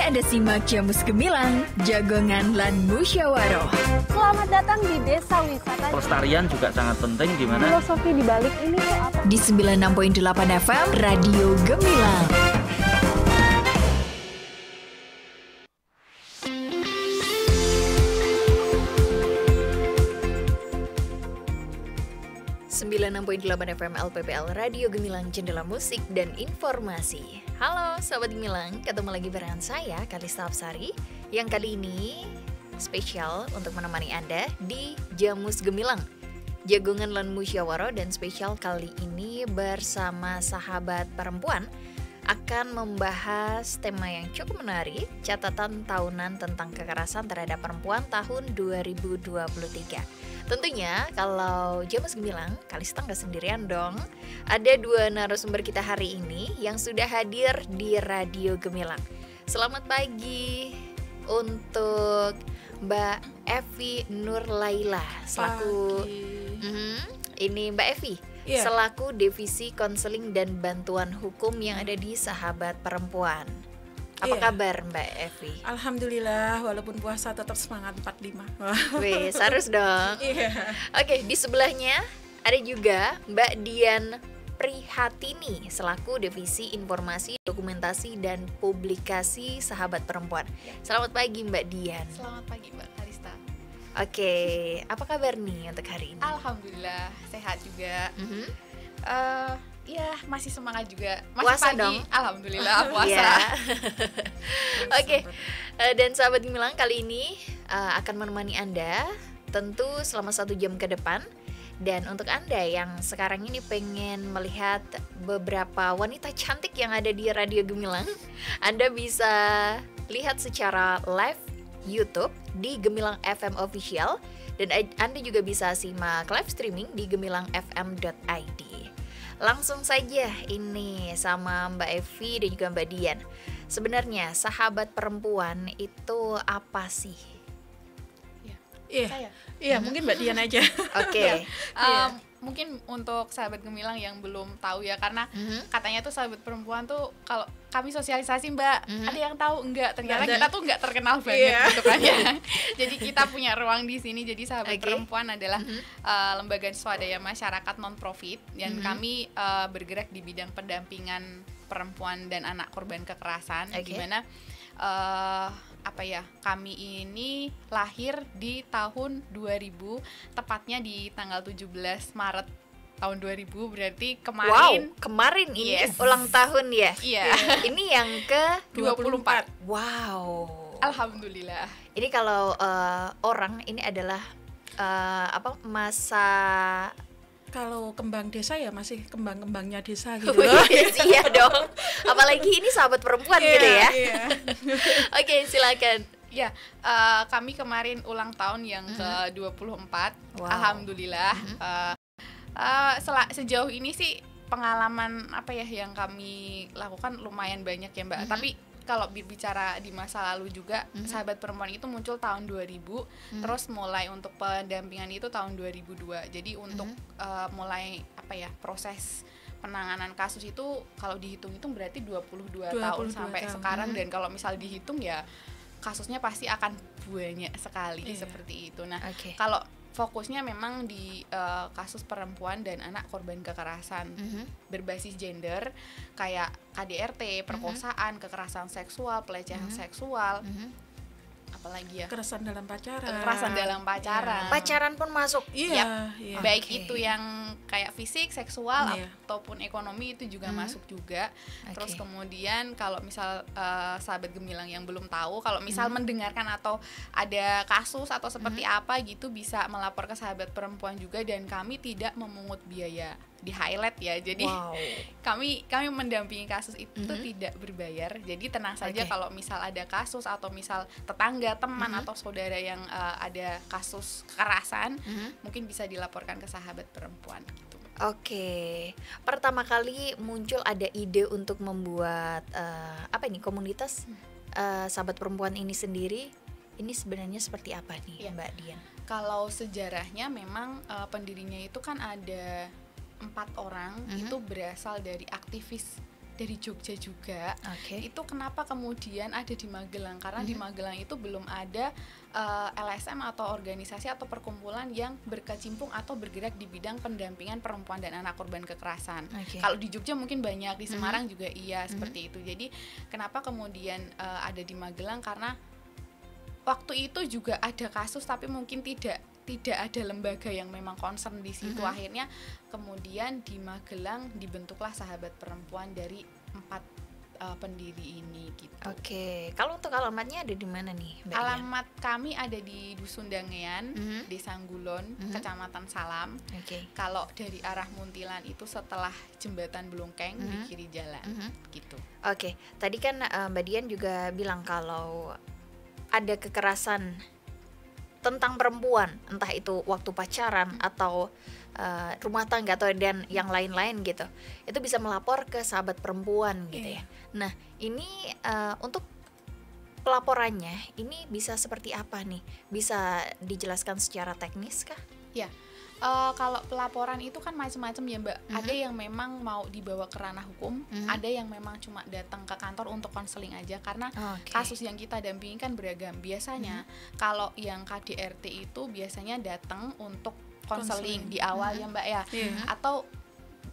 Anda simak Jamus Gemilang, Jagongan lan Musyawaroh. Selamat datang di Desa Wisata. Pelestarian juga sangat penting, di mana Filosofi di balik ini tuh apa? Di 96.8 FM, Radio Gemilang. FM LPPL Radio Gemilang, Jendela Musik dan Informasi. Halo Sobat Gemilang, ketemu lagi bareng saya Kalista Apsari, yang kali ini spesial untuk menemani Anda di Jamus Gemilang, Jagongan lan Musyawaroh, dan spesial kali ini bersama sahabat perempuan akan membahas tema yang cukup menarik, catatan tahunan tentang kekerasan terhadap perempuan tahun 2023. Tentunya kalau Jamus Gemilang, Kalista nggak sendirian dong. Ada dua narasumber kita hari ini yang sudah hadir di Radio Gemilang. Selamat pagi untuk Mbak Evi Nurlaila selaku ini Mbak Evi. Yeah. Selaku Divisi Konseling dan Bantuan Hukum yang ada di Sahabat Perempuan. Apa kabar Mbak Evi? Alhamdulillah, walaupun puasa tetap semangat 45. Wih, harus dong. Oke, di sebelahnya ada juga Mbak Dian Prihatini selaku Divisi Informasi, Dokumentasi, dan Publikasi Sahabat Perempuan. Selamat pagi Mbak Dian. Selamat pagi Mbak Kalista. Oke, apa kabar nih untuk hari ini? Alhamdulillah, sehat juga. Ya, masih semangat juga. Masih puasa pagi dong? Alhamdulillah, puasa. Oke, dan sahabat Gemilang, kali ini akan menemani Anda tentu selama 1 jam ke depan. Dan untuk Anda yang sekarang ini pengen melihat beberapa wanita cantik yang ada di Radio Gemilang, Anda bisa lihat secara live YouTube di Gemilang FM Official, dan Anda juga bisa simak live streaming di gemilangfm.id. Langsung saja ini sama Mbak Evi dan juga Mbak Dian. Sebenarnya sahabat perempuan itu apa sih? Iya, mungkin Mbak Dian aja. Oke. Mungkin untuk sahabat Gemilang yang belum tahu ya, karena katanya tuh sahabat perempuan tuh kalau kami sosialisasi Mbak, ada yang tahu enggak? Ternyata kita tuh enggak terkenal banget gitu kan ya. Jadi kita punya ruang di sini. Jadi sahabat perempuan adalah lembaga swadaya masyarakat non-profit yang kami bergerak di bidang pendampingan perempuan dan anak korban kekerasan, di mana kami ini lahir di tahun 2000, tepatnya di tanggal 17 Maret tahun 2000, berarti kemarin. Wow, kemarin ini ulang tahun ya? Iya. Ini yang ke 24. Wow. Alhamdulillah. Ini kalau orang ini adalah masa. Kalau kembang desa ya masih kembang-kembangnya desa gitu. Iya dong. Apalagi ini sahabat perempuan gitu ya. Oke, silakan. Ya, kami kemarin ulang tahun yang ke-24. Wow. Alhamdulillah. Sejauh ini sih pengalaman yang kami lakukan lumayan banyak ya Mbak. Tapi kalau berbicara di masa lalu juga, sahabat perempuan itu muncul tahun 2000, terus mulai untuk pendampingan itu tahun 2002. Jadi untuk mulai proses penanganan kasus itu kalau dihitung-hitung berarti 22 tahun sampai sekarang. Dan kalau misal dihitung ya kasusnya pasti akan banyak sekali seperti itu. Nah, kalau fokusnya memang di kasus perempuan dan anak korban kekerasan berbasis gender, kayak KDRT, perkosaan, kekerasan seksual, pelecehan seksual, apalagi ya? Kekerasan dalam pacaran. Pacaran pun masuk. Iya. Baik itu yang kayak fisik, seksual ataupun ekonomi itu juga masuk juga. Terus kemudian kalau misal sahabat Gemilang yang belum tahu, kalau misal mendengarkan atau ada kasus atau seperti apa gitu, bisa melapor ke sahabat perempuan juga, dan kami tidak memungut biaya. Di highlight ya, jadi kami mendampingi kasus itu tidak berbayar. Jadi tenang saja kalau misal ada kasus atau misal tetangga, teman atau saudara yang ada kasus kekerasan, mungkin bisa dilaporkan ke sahabat perempuan gitu. Oke, pertama kali muncul ada ide untuk membuat komunitas sahabat perempuan ini sendiri. Ini sebenarnya seperti apa nih Mbak Dian? Kalau sejarahnya memang pendirinya itu kan ada 4 orang, itu berasal dari aktivis dari Jogja juga. Oke. Itu kenapa kemudian ada di Magelang, karena di Magelang itu belum ada LSM atau organisasi atau perkumpulan yang berkecimpung atau bergerak di bidang pendampingan perempuan dan anak korban kekerasan. Oke. Kalau di Jogja mungkin banyak, di Semarang juga iya seperti itu. Jadi kenapa kemudian ada di Magelang, karena waktu itu juga ada kasus tapi mungkin tidak ada lembaga yang memang concern di situ. Akhirnya kemudian di Magelang dibentuklah Sahabat Perempuan dari 4 pendiri ini gitu. Oke, kalau untuk alamatnya ada di mana nih, Mbak Dian? Alamat kami ada di Dusun Dangean, Desa Anggulon, Kecamatan Salam. Oke. Kalau dari arah Muntilan itu setelah jembatan Blungkeng di kiri jalan gitu. Oke, tadi kan Mbak Dian juga bilang kalau ada kekerasan tentang perempuan, entah itu waktu pacaran atau rumah tangga atau dan yang lain-lain gitu, itu bisa melapor ke Sahabat Perempuan gitu ya. Nah ini untuk pelaporannya ini bisa seperti apa nih? Bisa dijelaskan secara teknis kah? Ya, kalau pelaporan itu kan macam-macam ya Mbak. Ada yang memang mau dibawa ke ranah hukum, ada yang memang cuma datang ke kantor untuk konseling aja, karena kasus yang kita dampingi kan beragam. Biasanya kalau yang KDRT itu biasanya datang untuk konseling di awal ya Mbak ya, atau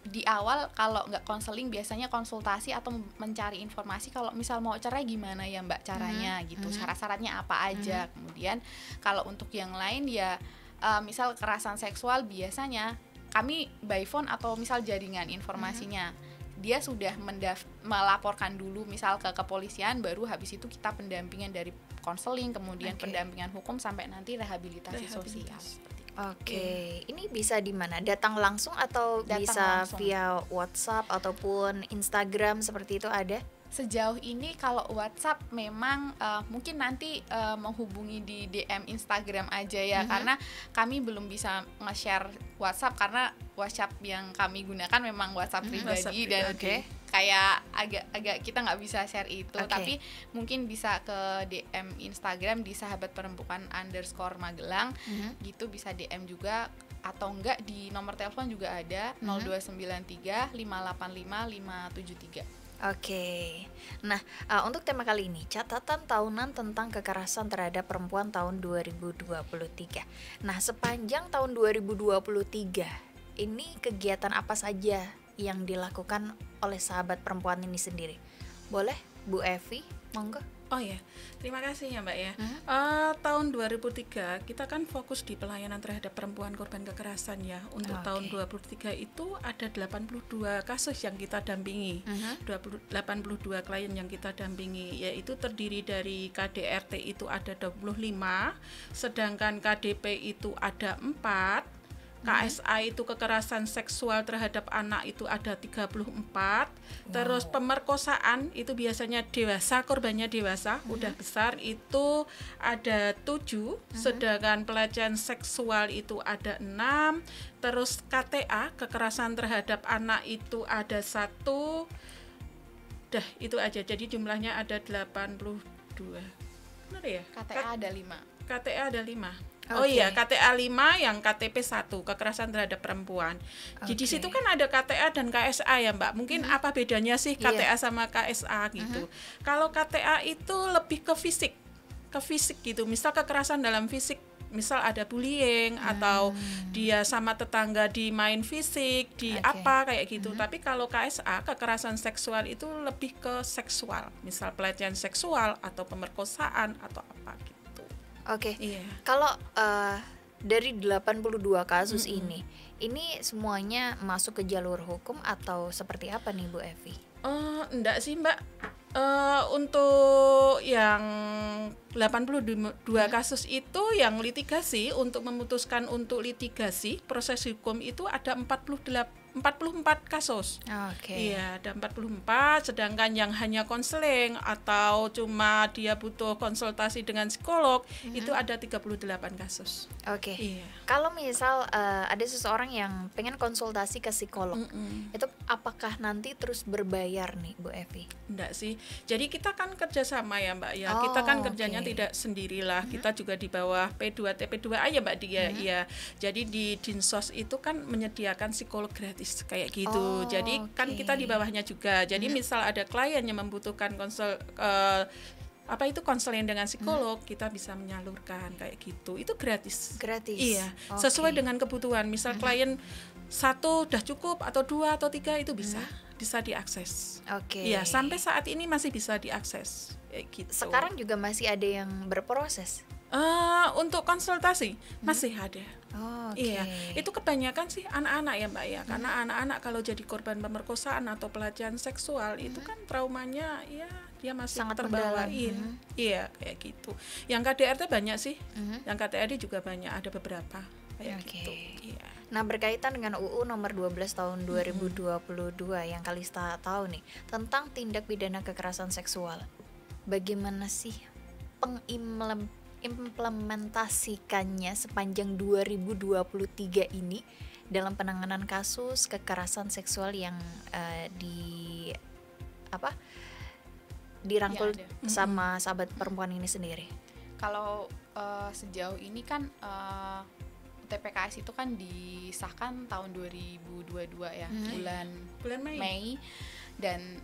di awal kalau nggak konseling biasanya konsultasi atau mencari informasi kalau misal mau cerai gimana ya Mbak caranya gitu, syarat-syaratnya apa aja. Kemudian kalau untuk yang lain ya misal kekerasan seksual biasanya kami by phone atau misal jaringan informasinya dia sudah melaporkan dulu misal ke kepolisian, baru habis itu kita pendampingan dari konseling, kemudian pendampingan hukum sampai nanti rehabilitasi sosial. Oke, ini bisa di mana? Datang langsung atau Datang bisa langsung. via WhatsApp ataupun Instagram seperti itu ada? Sejauh ini kalau WhatsApp memang mungkin nanti menghubungi di DM Instagram aja ya, karena kami belum bisa nge-share WhatsApp karena WhatsApp yang kami gunakan memang WhatsApp pribadi dan kayak agak kita nggak bisa share itu. Tapi mungkin bisa ke DM Instagram di Sahabat Perempuan _Magelang gitu, bisa DM juga, atau enggak di nomor telepon juga ada 0293 585 573. Oke, nah untuk tema kali ini catatan tahunan tentang kekerasan terhadap perempuan tahun 2023. Nah sepanjang tahun 2023 ini kegiatan apa saja yang dilakukan oleh Sahabat Perempuan ini sendiri? Boleh Bu Evi, monggo. Oh ya, terima kasih ya Mbak ya. Tahun 2003 kita kan fokus di pelayanan terhadap perempuan korban kekerasan ya. Untuk tahun 2023 itu ada 82 kasus yang kita dampingi, 82 klien yang kita dampingi, yaitu terdiri dari KDRT itu ada 25, sedangkan KDP itu ada 4, KSA itu kekerasan seksual terhadap anak itu ada 34. Terus pemerkosaan itu biasanya dewasa, korbannya dewasa, udah besar itu ada 7, sedangkan pelecehan seksual itu ada 6. Terus KTA kekerasan terhadap anak itu ada 1. Dah itu aja. Jadi jumlahnya ada 82. Benar ya? KTA ada 5. KTA ada 5. Oh iya, KTA 5 yang KTP 1, kekerasan terhadap perempuan. Jadi di situ kan ada KTA dan KSA ya Mbak. Mungkin apa bedanya sih KTA sama KSA gitu. Kalau KTA itu lebih ke fisik gitu. Misal kekerasan dalam fisik, misal ada bullying atau dia sama tetangga di main fisik, di apa kayak gitu. Tapi kalau KSA, kekerasan seksual itu lebih ke seksual. Misal pelecehan seksual atau pemerkosaan atau apa gitu. Oke. Kalau dari 82 kasus ini semuanya masuk ke jalur hukum atau seperti apa nih Bu Evi? Enggak sih Mbak. Untuk yang 82 kasus itu yang litigasi, untuk memutuskan untuk litigasi proses hukum itu ada 44 kasus. Iya, ada 44, sedangkan yang hanya konseling atau cuma dia butuh konsultasi dengan psikolog itu ada 38 kasus. Iya. Kalau misal ada seseorang yang pengen konsultasi ke psikolog, itu apakah nanti terus berbayar nih Bu Evi? Enggak sih. Jadi kita kan kerjasama ya Mbak ya. Kita kan kerjanya tidak sendirilah, kita juga di bawah P2 TP2A ya Mbak Dia. Iya. Jadi di Dinsos itu kan menyediakan psikolog gratis kayak gitu. Jadi kan kita di bawahnya juga. Jadi misal ada klien yang membutuhkan konseling dengan psikolog, kita bisa menyalurkan kayak gitu. Itu gratis. Iya, sesuai dengan kebutuhan. Misal klien 1 udah cukup atau 2 atau 3 itu bisa diakses. Iya, sampai saat ini masih bisa diakses kayak gitu. Sekarang juga masih ada yang berproses. Untuk konsultasi masih ada. Iya, itu kebanyakan sih anak-anak ya Mbak ya, karena anak-anak kalau jadi korban pemerkosaan atau pelecehan seksual itu kan traumanya ya dia masih sangat terbawa. mendalam. Iya, kayak gitu. Yang KDRT banyak sih, yang KTRD juga banyak, ada beberapa kayak gitu. Iya. Nah, berkaitan dengan UU nomor 12 tahun 2022 yang Kalista tahu nih, tentang tindak pidana kekerasan seksual. Bagaimana sih implementasikannya sepanjang 2023 ini dalam penanganan kasus kekerasan seksual yang dirangkul sama sahabat perempuan ini sendiri? Kalau sejauh ini kan TPKS itu kan disahkan tahun 2022 ya, bulan Mei. Dan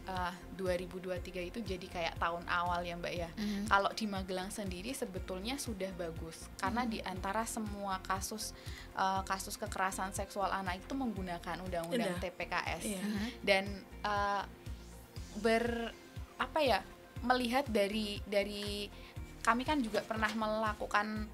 2023 itu jadi kayak tahun awal ya Mbak ya. Kalau di Magelang sendiri sebetulnya sudah bagus, karena di antara semua kasus kekerasan seksual anak itu menggunakan undang-undang TPKS. Dan melihat dari kami kan juga pernah melakukan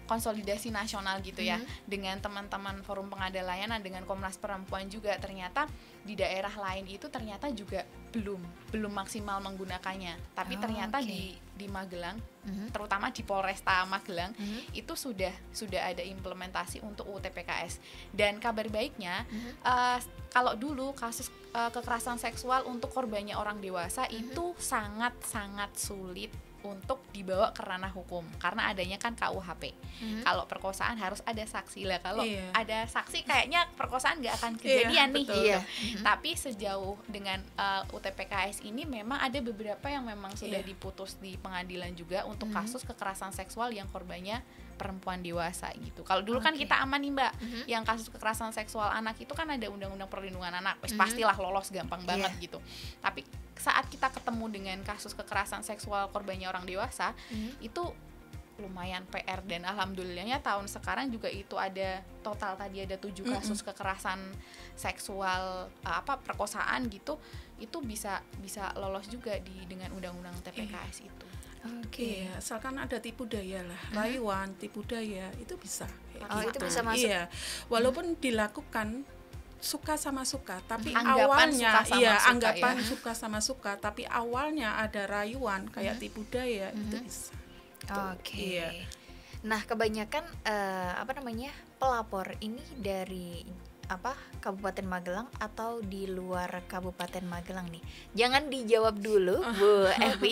konsolidasi nasional gitu ya, dengan teman-teman Forum Pengada Layanan, dengan Komnas Perempuan juga, ternyata di daerah lain itu ternyata juga belum maksimal menggunakannya. Tapi ternyata di Magelang, terutama di Polresta Magelang, itu sudah ada implementasi untuk UTPKS. Dan kabar baiknya, kalau dulu kasus kekerasan seksual untuk korbannya orang dewasa itu sangat sulit untuk dibawa ke ranah hukum karena adanya kan KUHP. Kalau perkosaan harus ada saksi lah. Kalau ada saksi kayaknya perkosaan nggak akan kejadian nih. Tapi sejauh dengan UTPKS ini memang ada beberapa yang memang sudah diputus di pengadilan juga untuk kasus kekerasan seksual yang korbannya perempuan dewasa gitu. Kalau dulu kan kita aman nih Mbak, yang kasus kekerasan seksual anak itu kan ada undang-undang perlindungan anak, pastilah lolos gampang banget gitu. Tapi saat kita ketemu dengan kasus kekerasan seksual korbannya orang dewasa, itu lumayan PR, dan alhamdulillahnya tahun sekarang juga itu ada total tadi ada 7 kasus kekerasan seksual perkosaan gitu, itu bisa lolos juga dengan undang-undang TPKS itu. Asalkan ada tipu daya lah, rayuan, tipu daya itu bisa. Itu bisa masuk. Iya, walaupun dilakukan suka sama suka, tapi anggapan awalnya suka sama suka, tapi awalnya ada rayuan kayak tipu daya itu bisa. Nah, kebanyakan pelapor ini dari Kabupaten Magelang atau di luar Kabupaten Magelang nih? Jangan dijawab dulu, Bu Evi.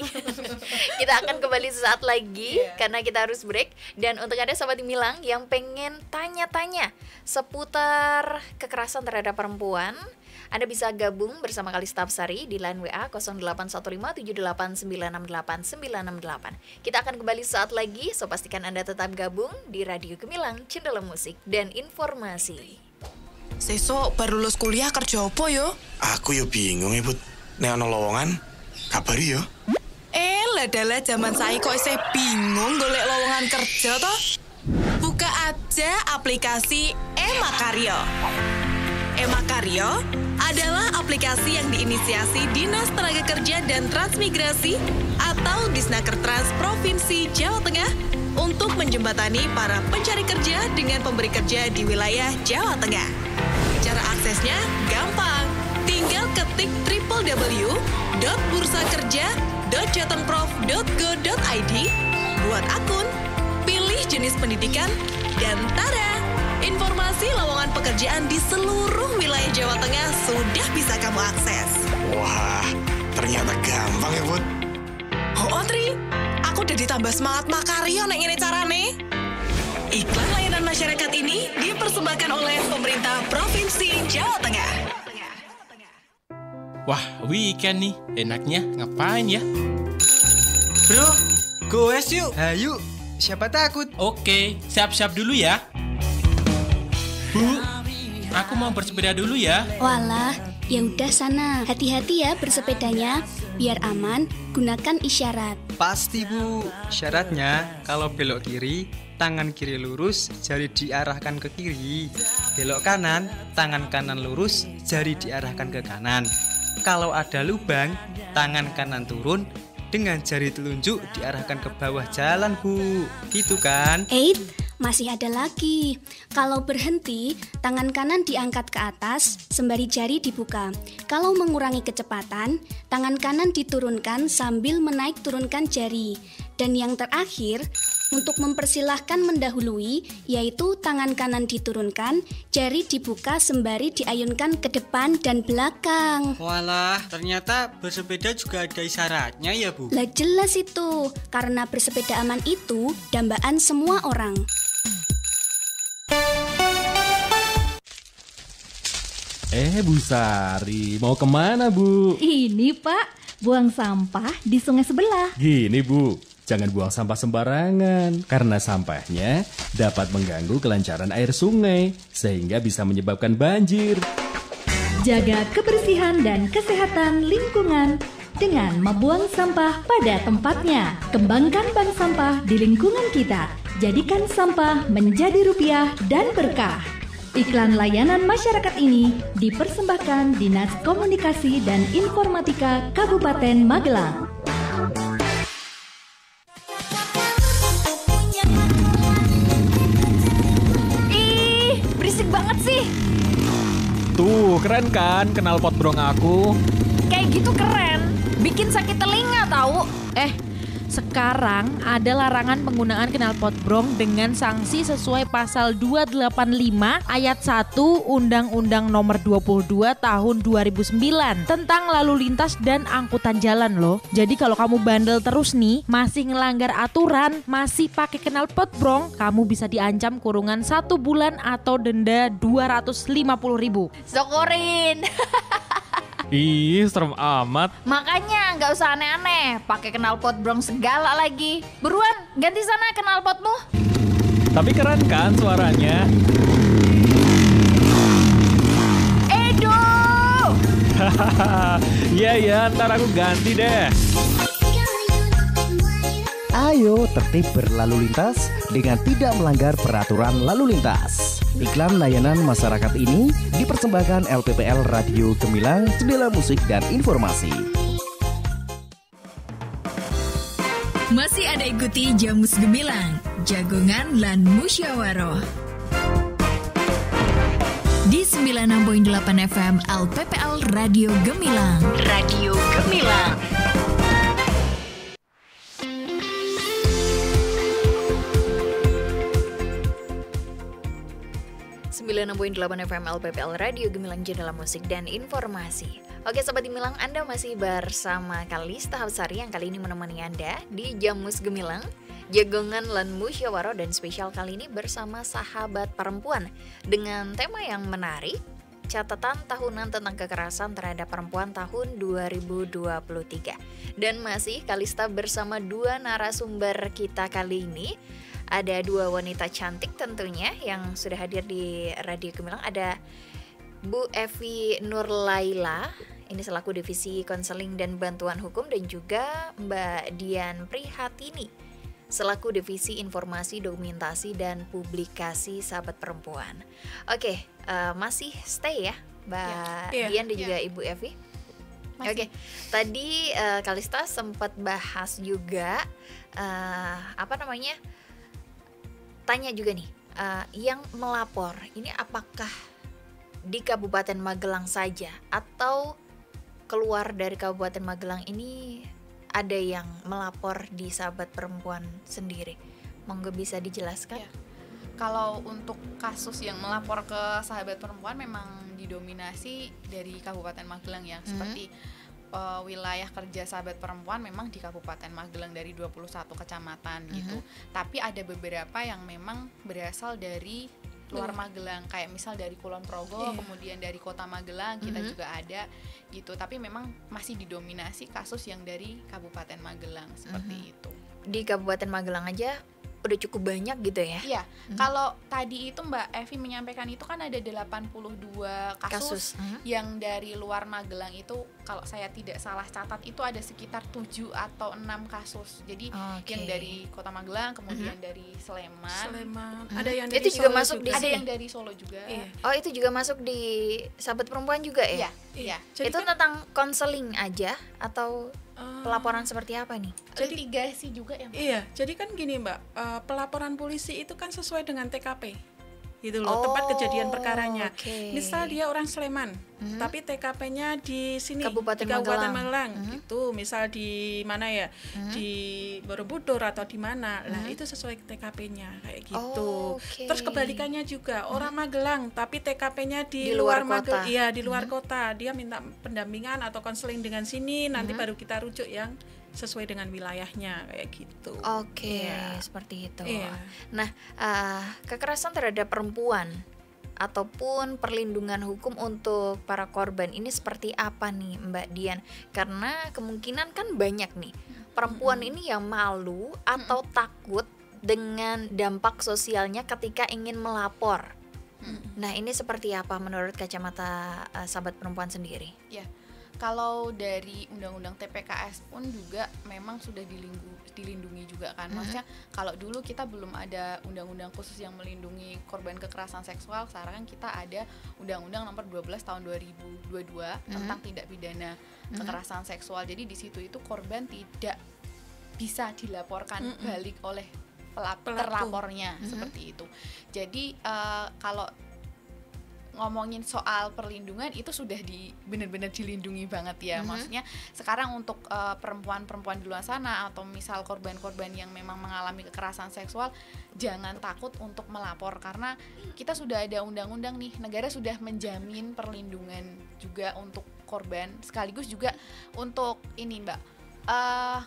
Kita akan kembali sesaat lagi karena kita harus break. Dan untuk Anda Sobat Gemilang yang pengen tanya-tanya seputar kekerasan terhadap perempuan, Anda bisa gabung bersama Kalista Apsari di line WA 081578968968. Kita akan kembali sesaat lagi, so pastikan Anda tetap gabung di Radio Gemilang, Cendela Musik dan Informasi. Sesuk baru lulus kuliah kerja apa yo? Aku yo bingung ya, Bud. Nek ana lowongan, kabari yo. Ladalah zaman saiki kok isih bingung golek lowongan kerja toh? Buka aja aplikasi Emakaryo. Emakaryo adalah aplikasi yang diinisiasi Dinas Tenaga Kerja dan Transmigrasi atau Disnaker Trans Provinsi Jawa Tengah untuk menjembatani para pencari kerja dengan pemberi kerja di wilayah Jawa Tengah. Cara aksesnya gampang. Tinggal ketik www.bursakerja.jatengprof.go.id, buat akun, pilih jenis pendidikan, dan tada! Informasi lowongan pekerjaan di seluruh wilayah Jawa Tengah sudah bisa kamu akses. Wah, ternyata gampang ya, Bud. Oh, Tri, aku udah ditambah semangat makaryo nek ngene carane. Iklan layanan masyarakat ini dipersembahkan oleh pemerintah Provinsi Jawa Tengah. Wah, weekend nih. Enaknya ngapain ya? Bro, Goes yuk. Ayo, siapa takut? Oke, siap-siap dulu ya. Bu, aku mau bersepeda dulu ya. Walah, ya udah sana. Hati-hati ya bersepedanya. Biar aman, gunakan isyarat. Pasti Bu. Syaratnya kalau belok kiri, tangan kiri lurus, jari diarahkan ke kiri. Belok kanan, tangan kanan lurus, jari diarahkan ke kanan. Kalau ada lubang, tangan kanan turun, dengan jari telunjuk diarahkan ke bawah jalan Bu. Gitu kan? Masih ada lagi. Kalau berhenti, tangan kanan diangkat ke atas, sembari jari dibuka. Kalau mengurangi kecepatan, tangan kanan diturunkan sambil menaik turunkan jari. Dan yang terakhir, untuk mempersilahkan mendahului, yaitu tangan kanan diturunkan, jari dibuka sembari diayunkan ke depan dan belakang. Walah, ternyata bersepeda juga ada isyaratnya ya Bu? Lah jelas itu, karena bersepeda aman itu dambaan semua orang. Bu Sari, mau kemana Bu? Ini Pak, buang sampah di sungai sebelah. Gini Bu, jangan buang sampah sembarangan, karena sampahnya dapat mengganggu kelancaran air sungai, sehingga bisa menyebabkan banjir. Jaga kebersihan dan kesehatan lingkungan dengan membuang sampah pada tempatnya. Kembangkan bank sampah di lingkungan kita. Jadikan sampah menjadi rupiah dan berkah. Iklan layanan masyarakat ini dipersembahkan Dinas Komunikasi dan Informatika Kabupaten Magelang. Ih, berisik banget sih. Tuh, keren kan knalpot brong aku? Kayak gitu keren. Bikin sakit telinga tahu. Sekarang ada larangan penggunaan knalpot brong dengan sanksi sesuai pasal 285 ayat 1 Undang-Undang Nomor 22 Tahun 2009 tentang lalu lintas dan angkutan jalan loh. Jadi kalau kamu bandel terus nih, masih ngelanggar aturan, masih pakai knalpot brong, kamu bisa diancam kurungan 1 bulan atau denda 250.000. Sokorin. Ih, serem amat. Makanya nggak usah aneh-aneh, pakai knalpot brong segala lagi. Buruan, ganti sana knalpotmu. Tapi keren kan suaranya? Edo! Iya, ntar aku ganti deh. Ayo tertib berlalu lintas dengan tidak melanggar peraturan lalu lintas. Iklan layanan masyarakat ini dipersembahkan LPPL Radio Gemilang, Jendela Musik dan Informasi. Masih ada ikuti Jamus Gemilang, Jagongan lan Musyawaroh. Di 96.8 FM LPPL Radio Gemilang. Radio Gemilang. 96.8 FM LPPL Radio Gemilang, Jendela Musik dan Informasi. Oke Sobat Gemilang, Anda masih bersama Kalista Hapsari yang kali ini menemani Anda di Jamus Gemilang, Jagongan lan Musyawaroh, dan spesial kali ini bersama sahabat perempuan dengan tema yang menarik, catatan tahunan tentang kekerasan terhadap perempuan tahun 2023. Dan masih Kalista bersama dua narasumber kita kali ini. Ada dua wanita cantik tentunya yang sudah hadir di Radio Gemilang. Ada Bu Evi Nurlaila, ini selaku Divisi Konseling dan Bantuan Hukum, dan juga Mbak Dian Prihatini selaku Divisi Informasi, Dokumentasi, dan Publikasi Sahabat Perempuan. Oke, masih stay ya Mbak Dian dan juga Ibu Evi. Oke, tadi Kalista sempat bahas juga tanya juga nih, yang melapor ini apakah di Kabupaten Magelang saja atau keluar dari Kabupaten Magelang ini ada yang melapor di Sahabat Perempuan sendiri? Monggo bisa dijelaskan? Ya. Kalau untuk kasus yang melapor ke Sahabat Perempuan memang didominasi dari Kabupaten Magelang ya, seperti wilayah kerja Sahabat Perempuan memang di Kabupaten Magelang dari 21 kecamatan gitu. Tapi ada beberapa yang memang berasal dari luar Magelang, kayak misal dari Kulon Progo, kemudian dari Kota Magelang kita juga ada gitu. Tapi memang masih didominasi kasus yang dari Kabupaten Magelang seperti itu. di Kabupaten Magelang aja udah cukup banyak gitu ya. Iya, kalau tadi itu Mbak Evi menyampaikan itu kan ada 82 kasus. Yang dari luar Magelang itu kalau saya tidak salah catat itu ada sekitar 7 atau 6 kasus. Jadi yang dari Kota Magelang, kemudian dari Sleman. Ada yang dari itu juga Solo masuk juga. di Ada sini. yang dari Solo juga. Oh, itu juga masuk di Sahabat Perempuan juga ya? Iya. Itu tentang konseling aja atau pelaporan seperti apa nih? Jadi litigasi juga ya Mbak? Iya, jadi kan gini Mbak, pelaporan polisi itu kan sesuai dengan TKP gitu loh, tempat kejadian perkaranya. Misal dia orang Sleman, tapi TKP-nya di sini Kabupaten di Kabupaten Magelang. Magelang. Itu misal di mana ya? Di Borobudur atau di mana. Nah, itu sesuai TKP-nya kayak gitu. Terus kebalikannya juga, orang Magelang tapi TKP-nya di luar Magelang. Iya, di luar kota. Dia minta pendampingan atau konseling dengan sini, nanti baru kita rujuk yang sesuai dengan wilayahnya kayak gitu. Seperti itu. Iya. Nah, kekerasan terhadap perempuan ataupun perlindungan hukum untuk para korban ini seperti apa nih Mbak Dian? Karena kemungkinan kan banyak nih perempuan ini yang malu atau takut dengan dampak sosialnya ketika ingin melapor. Nah, ini seperti apa menurut kacamata Sahabat Perempuan sendiri? Ya. Kalau dari Undang-Undang TPKS pun juga memang sudah dilindungi juga kan. Maksudnya kalau dulu kita belum ada undang-undang khusus yang melindungi korban kekerasan seksual, sekarang kan kita ada Undang-Undang Nomor 12 Tahun 2022 tentang tindak pidana kekerasan seksual. Jadi di situ itu korban tidak bisa dilaporkan balik oleh terlapornya seperti itu. Jadi kalau ngomongin soal perlindungan itu sudah benar-benar dilindungi banget ya. Maksudnya sekarang untuk perempuan-perempuan di luar sana atau misal korban-korban yang memang mengalami kekerasan seksual, jangan takut untuk melapor karena kita sudah ada undang-undang nih, negara sudah menjamin perlindungan juga untuk korban, sekaligus juga untuk ini Mbak.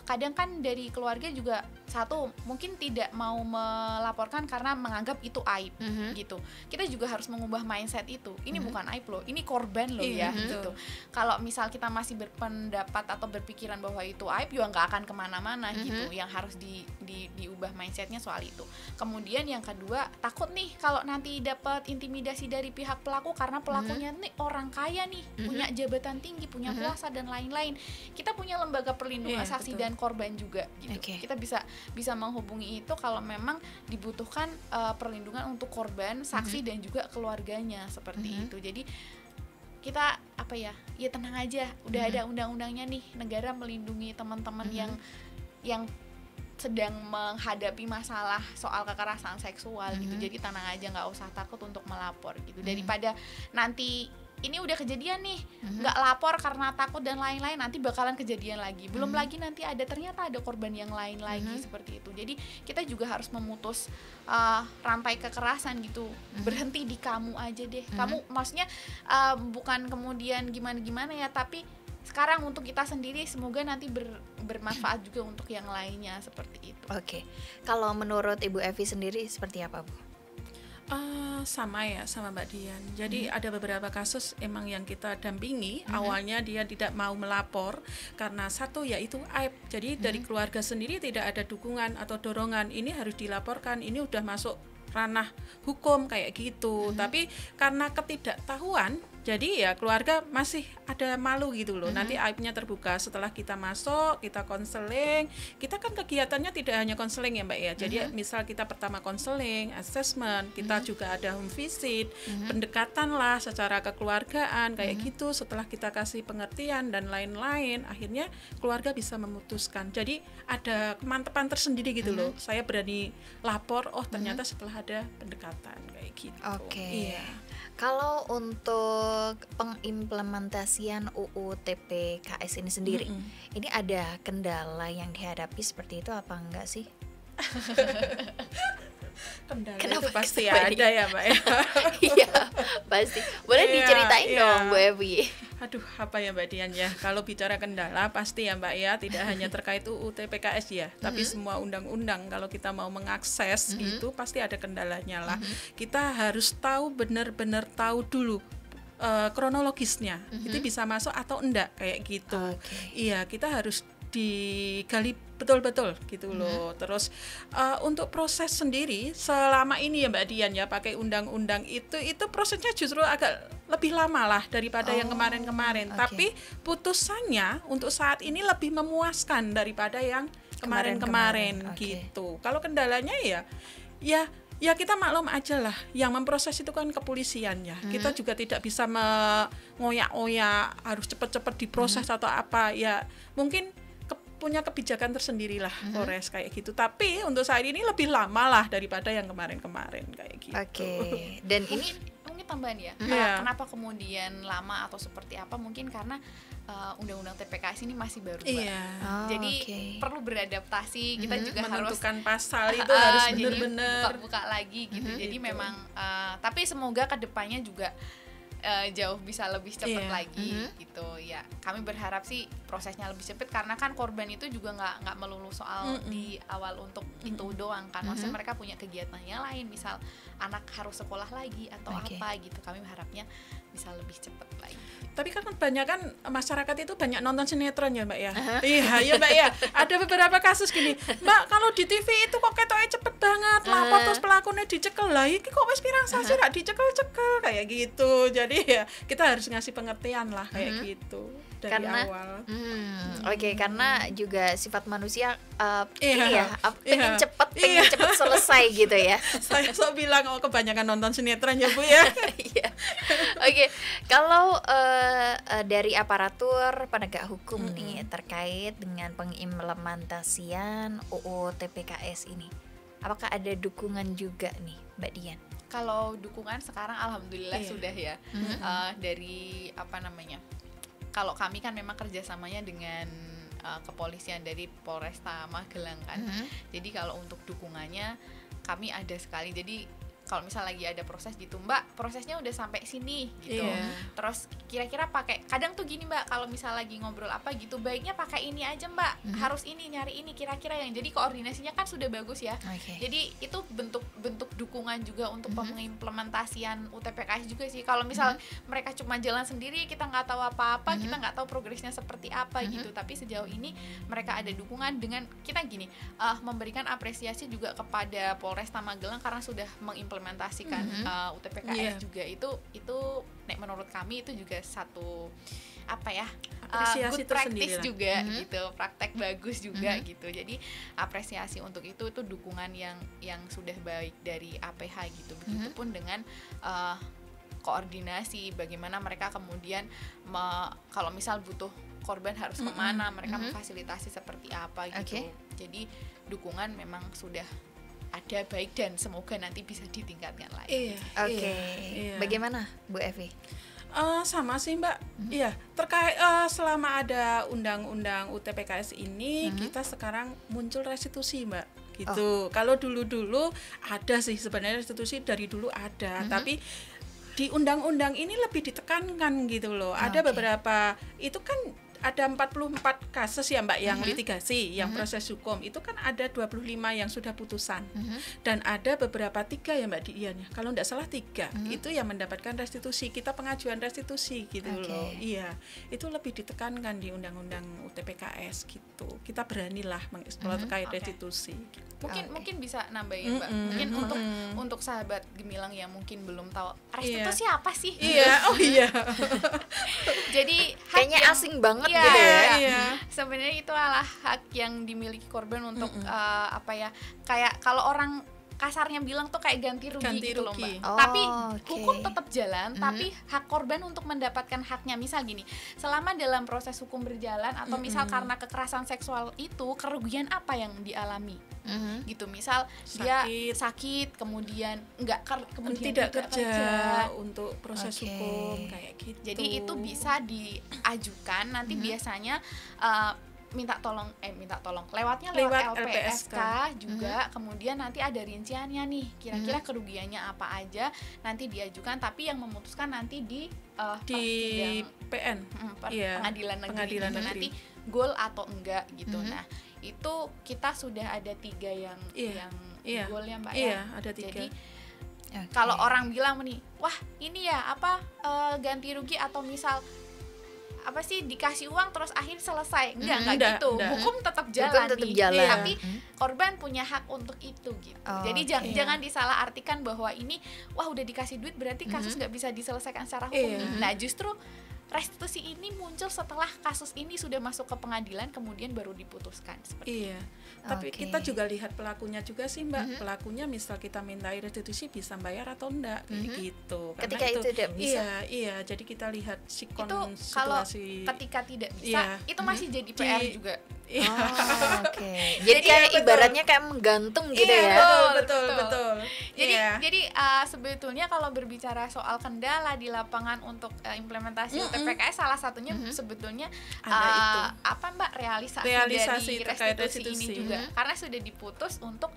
Kadang kan dari keluarga juga satu mungkin tidak mau melaporkan karena menganggap itu aib gitu. Kita juga harus mengubah mindset itu. Ini bukan aib loh, ini korban loh ya gitu. Kalau misal kita masih berpendapat atau berpikiran bahwa itu aib, juga nggak akan kemana-mana gitu. Yang harus diubah mindsetnya soal itu. Kemudian yang kedua, takut nih kalau nanti dapat intimidasi dari pihak pelaku karena pelakunya nih orang kaya nih, punya jabatan tinggi, punya kuasa dan lain-lain. Kita punya lembaga perlindungan saksi dan korban juga gitu. Kita bisa menghubungi itu kalau memang dibutuhkan perlindungan untuk korban, saksi dan juga keluarganya seperti itu. Jadi kita ya tenang aja, udah ada undang-undangnya nih, negara melindungi teman-teman yang sedang menghadapi masalah soal kekerasan seksual gitu. Jadi tenang aja, nggak usah takut untuk melapor gitu. Daripada nanti ini udah kejadian nih, nggak lapor karena takut dan lain-lain, nanti bakalan kejadian lagi. Belum lagi nanti ternyata ada korban yang lain lagi seperti itu. Jadi kita juga harus memutus rantai kekerasan gitu. Berhenti di kamu aja deh. Kamu maksudnya bukan kemudian gimana-gimana ya, tapi sekarang untuk kita sendiri, semoga nanti bermanfaat juga untuk yang lainnya seperti itu. Kalau menurut Ibu Evi sendiri seperti apa Bu? Sama Mbak Dian. Jadi ada beberapa kasus emang yang kita dampingi. Awalnya dia tidak mau melapor karena satu yaitu aib. Jadi dari keluarga sendiri tidak ada dukungan atau dorongan. Ini harus dilaporkan. Ini udah masuk ranah hukum kayak gitu. Tapi karena ketidaktahuan, jadi ya keluarga masih ada malu gitu loh. Nanti aibnya terbuka setelah kita masuk, kita konseling. Kita kan kegiatannya tidak hanya konseling ya Mbak ya. Jadi misal kita pertama konseling, assessment, kita juga ada home visit, pendekatan lah secara kekeluargaan kayak gitu. Setelah kita kasih pengertian dan lain-lain, akhirnya keluarga bisa memutuskan. Jadi ada kemantapan tersendiri gitu loh. Saya berani lapor, oh ternyata setelah ada pendekatan kayak gitu. Iya. Kalau untuk pengimplementasian UU TPKS ini sendiri, ini ada kendala yang dihadapi seperti itu apa enggak sih? Kendala itu pasti ada ya Mbak ya. Iya pasti. Boleh diceritain dong Bu Evi. Aduh, apa ya Mbak Dian ya, kalau bicara kendala pasti ya Mbak ya, tidak hanya terkait UU TPKS ya, tapi semua undang-undang kalau kita mau mengakses itu pasti ada kendalanya lah. Kita harus tahu, benar-benar tahu dulu kronologisnya, itu bisa masuk atau enggak kayak gitu. Iya, kita harus digali betul-betul gitu loh. Terus untuk proses sendiri selama ini ya Mbak Dian ya pakai undang-undang itu prosesnya justru agak lebih lama lah daripada yang kemarin-kemarin. Tapi putusannya untuk saat ini lebih memuaskan daripada yang kemarin-kemarin gitu. Kalau kendalanya ya kita maklum aja lah, yang memproses itu kan kepolisian ya. Kita juga tidak bisa mengoyak-oyak harus cepat-cepat diproses atau apa ya. Mungkin punya kebijakan tersendiri lah Polres kayak gitu. Tapi untuk saat ini lebih lama lah daripada yang kemarin-kemarin kayak gitu. Dan ini mungkin tambahan ya. Kenapa kemudian lama atau seperti apa? Mungkin karena undang-undang TPKS ini masih baru. Jadi perlu beradaptasi. Kita juga menentukan pasal itu harus benar-benar buka lagi gitu. Jadi memang tapi semoga kedepannya juga jauh bisa lebih cepat lagi gitu ya. Kami berharap sih prosesnya lebih cepat karena kan korban itu juga nggak melulu soal di awal untuk itu doang kan. Maksudnya mereka punya kegiatannya lain, misal anak harus sekolah lagi atau apa gitu. Kami berharapnya bisa lebih cepat lagi. Tapi kan kebanyakan masyarakat itu banyak nonton sinetron ya Mbak ya. Iya Mbak ya. Ada beberapa kasus gini, Mbak kalau di TV itu kok ketoknya cepet banget lapor terus pelakunya dicekel lah. Iki kok wis pirang sasi rak dicekel-cekel kayak gitu. Jadi ya kita harus ngasih pengertian lah kayak gitu dari awal. Karena juga sifat manusia pengen cepet selesai gitu ya. Saya bilang kebanyakan nonton sinetron ya Bu ya. Kalau dari aparatur penegak hukum nih terkait dengan pengimplementasian UU TPKS ini, apakah ada dukungan juga nih Mbak Dian? Kalau dukungan sekarang alhamdulillah sudah ya. Dari kalau kami kan memang kerjasamanya dengan kepolisian dari Polresta Magelang kan. Jadi kalau untuk dukungannya kami ada sekali. Jadi kalau misal lagi ada proses gitu, Mbak, prosesnya udah sampai sini gitu. Terus kira-kira pakai, kadang tuh gini Mbak, kalau misal lagi ngobrol apa gitu, baiknya pakai ini aja Mbak, harus ini, nyari ini, kira-kira yang, jadi koordinasinya kan sudah bagus ya. Jadi itu bentuk dukungan juga untuk pengimplementasian UTPKS juga sih. Kalau misal mereka cuma jalan sendiri, kita nggak tahu apa-apa, kita nggak tahu progresnya seperti apa gitu. Tapi sejauh ini mereka ada dukungan dengan kita gini, memberikan apresiasi juga kepada Polresta Magelang karena sudah mengimplementasikan UTPKS juga. Itu menurut kami itu juga satu apresiasi good practice juga gitu, praktek bagus juga gitu. Jadi apresiasi untuk itu dukungan yang sudah baik dari APH gitu. Begitupun dengan koordinasi bagaimana mereka kemudian kalau misal butuh korban harus kemana, mereka memfasilitasi seperti apa gitu. Jadi dukungan memang sudah ada baik dan semoga nanti bisa ditingkatkan lagi. Bagaimana Bu Evi? Sama sih Mbak. Iya, terkait selama ada undang-undang UTPKS ini kita sekarang muncul restitusi Mbak. Gitu. Kalau dulu-dulu ada sih sebenarnya restitusi dari dulu ada, tapi di undang-undang ini lebih ditekankan gitu loh. Ada beberapa itu kan ada 44 kasus ya Mbak yang litigasi, yang proses hukum itu kan ada 25 yang sudah putusan dan ada beberapa 3 ya Mbak Dian ya, kalau tidak salah 3 itu yang mendapatkan restitusi, kita pengajuan restitusi gitu loh. Iya, itu lebih ditekankan di undang-undang UTPKS gitu, kita beranilah mengeksplor terkait restitusi gitu. Mungkin bisa nambahin Mbak, mungkin untuk sahabat Gemilang yang mungkin belum tahu restitusi apa sih? Jadi kayaknya asing banget gitu ya. Sebenarnya itu adalah hak yang dimiliki korban untuk kayak kalau orang kasarnya bilang tuh kayak ganti rugi gitu loh Mbak. Tapi hukum tetap jalan, tapi hak korban untuk mendapatkan haknya. Misal gini, selama dalam proses hukum berjalan atau misal karena kekerasan seksual itu kerugian apa yang dialami? Gitu, misal dia sakit, kemudian tidak kerja untuk proses hukum kayak gitu. Jadi itu bisa diajukan nanti biasanya minta tolong lewat LPSK juga. Kemudian nanti ada rinciannya nih, kira-kira kerugiannya apa aja, nanti diajukan, tapi yang memutuskan nanti di PN pengadilan negeri gitu, nanti goal atau enggak gitu. Nah itu kita sudah ada 3 yang goal ya Mbak ya. Ada 3. Jadi kalau orang bilang nih, wah ini ya ganti rugi atau misal apa sih dikasih uang terus akhir selesai. Enggak gitu. Hukum tetap jalan tetap nih. jalan. Tapi korban punya hak untuk itu gitu. Jadi jangan disalahartikan bahwa ini wah udah dikasih duit berarti kasus nggak bisa diselesaikan secara hukum. Nah, justru restitusi ini muncul setelah kasus ini sudah masuk ke pengadilan kemudian baru diputuskan seperti itu. Tapi kita juga lihat pelakunya juga sih Mbak. Pelakunya misal kita mintai restitusi bisa bayar atau enggak kayak gitu. Ketika itu tidak bisa. Iya, jadi kita lihat sikon itu kalau ketika tidak bisa itu masih jadi PR juga. Jadi kayak ibaratnya kayak menggantung gitu ya. Betul. Jadi sebetulnya kalau berbicara soal kendala di lapangan untuk implementasi TPKS salah satunya sebetulnya apa Mbak realisasi dari restitusi ini juga karena sudah diputus untuk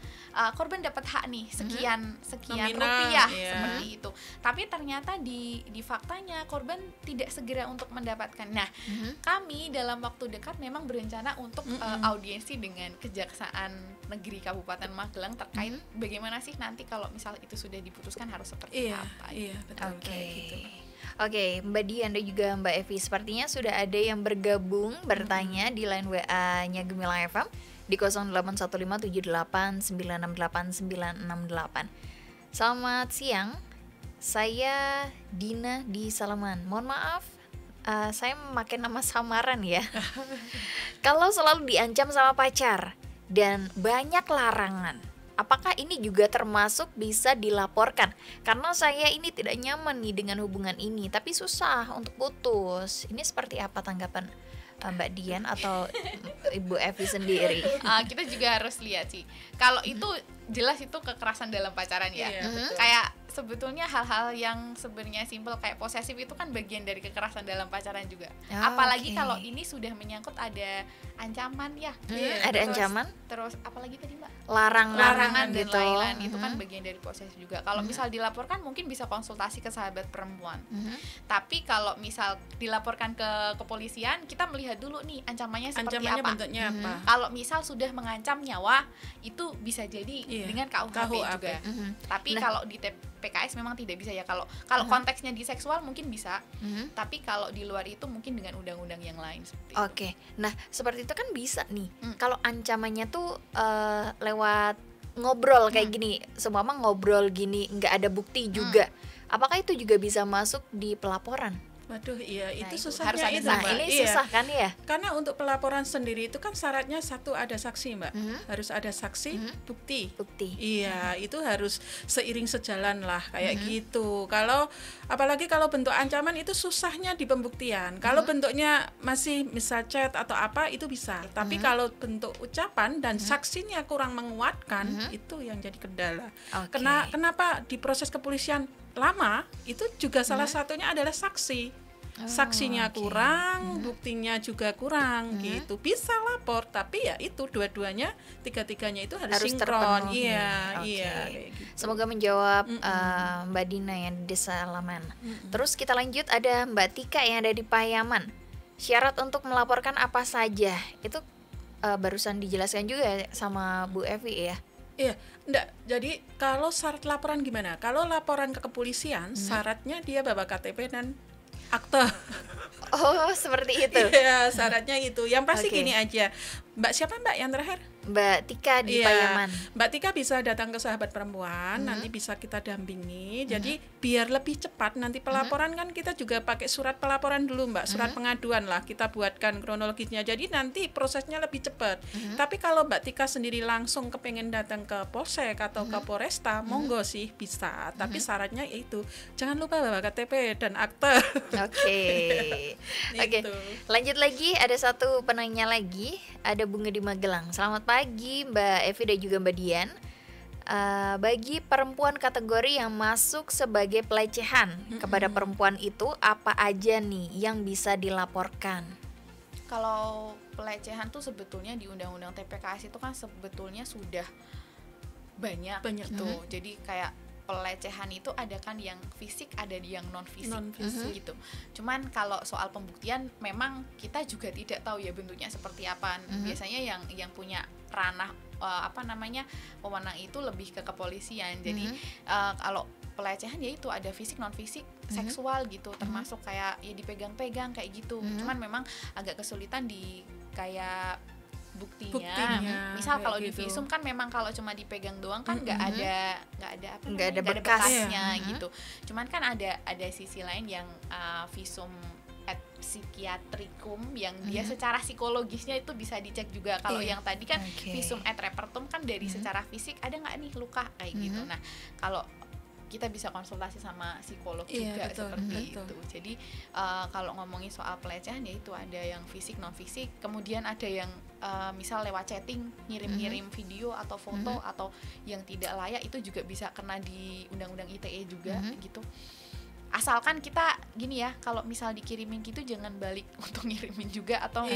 korban dapat hak nih sekian rupiah seperti itu. Tapi ternyata di faktanya korban tidak segera untuk mendapatkan. Nah, kami dalam waktu dekat memang berencana untuk audiensi dengan Kejaksaan Negeri Kabupaten Magelang terkait bagaimana sih nanti kalau misal itu sudah diputuskan harus seperti apa. Oke, Mbak Dian dan juga Mbak Evi, sepertinya sudah ada yang bergabung bertanya di line WA-nya Gemilang FM di 081578968968. Selamat siang, saya Dina di Salaman. Mohon maaf, saya memakai nama samaran ya. Kalau selalu diancam sama pacar dan banyak larangan, apakah ini juga termasuk bisa dilaporkan? Karena saya ini tidak nyaman nih dengan hubungan ini, tapi susah untuk putus. Ini seperti apa tanggapan Mbak Dian atau Ibu Evi sendiri? Kita juga harus lihat sih. Kalau itu jelas itu kekerasan dalam pacaran ya. Kayak sebetulnya hal-hal yang sebenarnya simpel kayak posesif itu kan bagian dari kekerasan dalam pacaran juga. Apalagi kalau ini sudah menyangkut ada ancaman ya. Ada ancaman? Terus apalagi tadi Mbak? Larangan dan gitu. lain-lain itu kan bagian dari posesif juga. Kalau misal dilaporkan mungkin bisa konsultasi ke sahabat perempuan. Tapi kalau misal dilaporkan ke kepolisian, kita melihat dulu nih ancamannya seperti apa. Bentuknya apa. Kalau misal sudah mengancam nyawa, itu bisa jadi dengan KUHP juga. Tapi kalau di PKS memang tidak bisa ya. Kalau konteksnya di seksual mungkin bisa. Tapi kalau di luar itu mungkin dengan undang-undang yang lain seperti itu. Oke. Nah, seperti itu kan bisa nih. Kalau ancamannya tuh lewat ngobrol kayak gini, seumpama ngobrol gini nggak ada bukti juga. Apakah itu juga bisa masuk di pelaporan? Waduh, iya, Nah, itu itu susahnya harus itu, ada. Mbak. Nah, ini susah kan ya? Karena untuk pelaporan sendiri itu kan syaratnya satu ada saksi, Mbak. Harus ada saksi, bukti. Iya, itu harus seiring sejalan lah kayak gitu. Kalau apalagi kalau bentuk ancaman itu susahnya di pembuktian. Kalau bentuknya masih misal chat atau apa itu bisa. Tapi kalau bentuk ucapan dan saksinya kurang menguatkan, itu yang jadi kendala. Kenapa di proses kepolisian lama itu juga salah satunya adalah saksi. Saksinya kurang, buktinya juga kurang gitu. Bisa lapor, tapi ya itu dua-duanya, tiga-tiganya itu harus sinkron. Iya, kayak gitu. Semoga menjawab Mbak Dina yang di Desa Laman. Terus kita lanjut, ada Mbak Tika yang ada di Payaman. Syarat untuk melaporkan apa saja? Itu barusan dijelaskan juga sama Bu Evi ya. Iya, enggak. Jadi kalau syarat laporan gimana? Kalau laporan ke kepolisian, syaratnya dia bawa KTP dan akte. Oh, seperti itu. Iya, syaratnya itu. Yang pasti gini aja. Mbak siapa Mbak yang terakhir? Mbak Tika di Payaman. Mbak Tika bisa datang ke sahabat perempuan, nanti bisa kita dampingi. Jadi biar lebih cepat nanti pelaporan kan kita juga pakai surat pelaporan dulu Mbak, surat pengaduan lah kita buatkan kronologisnya. Jadi nanti prosesnya lebih cepat. Tapi kalau Mbak Tika sendiri langsung kepengen datang ke Polsek atau ke Polresta, monggo sih bisa. Tapi syaratnya itu jangan lupa bawa KTP dan akte. Oke. Lanjut lagi, ada satu penanya lagi, ada Bunga di Magelang. Selamat pagi Mbak Evi dan juga Mbak Dian. Bagi perempuan kategori yang masuk sebagai pelecehan kepada perempuan itu apa aja nih yang bisa dilaporkan? Kalau pelecehan tuh sebetulnya di Undang-Undang TPKS itu kan sebetulnya sudah banyak gitu. Jadi kayak pelecehan itu ada kan yang fisik, ada yang non fisik gitu. Cuman kalau soal pembuktian memang kita juga tidak tahu ya bentuknya seperti apa. Biasanya yang punya ranah wewenang itu lebih ke kepolisian. Jadi kalau pelecehan ya itu ada fisik non fisik seksual gitu, termasuk kayak ya dipegang-pegang kayak gitu. Cuman memang agak kesulitan di kayak buktinya. Misal kalau di visum kan memang kalau cuma dipegang doang kan nggak ada bekasnya gitu. Cuman kan ada sisi lain yang visum et psikiatrikum yang dia secara psikologisnya itu bisa dicek juga. Kalau yang tadi kan visum et repertum kan dari secara fisik ada nggak nih luka kayak gitu. Nah kalau kita bisa konsultasi sama psikolog juga seperti itu. Jadi kalau ngomongin soal pelecehan ya itu ada yang fisik non fisik, kemudian ada yang misal lewat chatting ngirim-ngirim video atau foto atau yang tidak layak, itu juga bisa kena di undang-undang ITE juga gitu. Asalkan kita gini ya, kalau misal dikirimin gitu jangan balik untuk ngirimin juga atau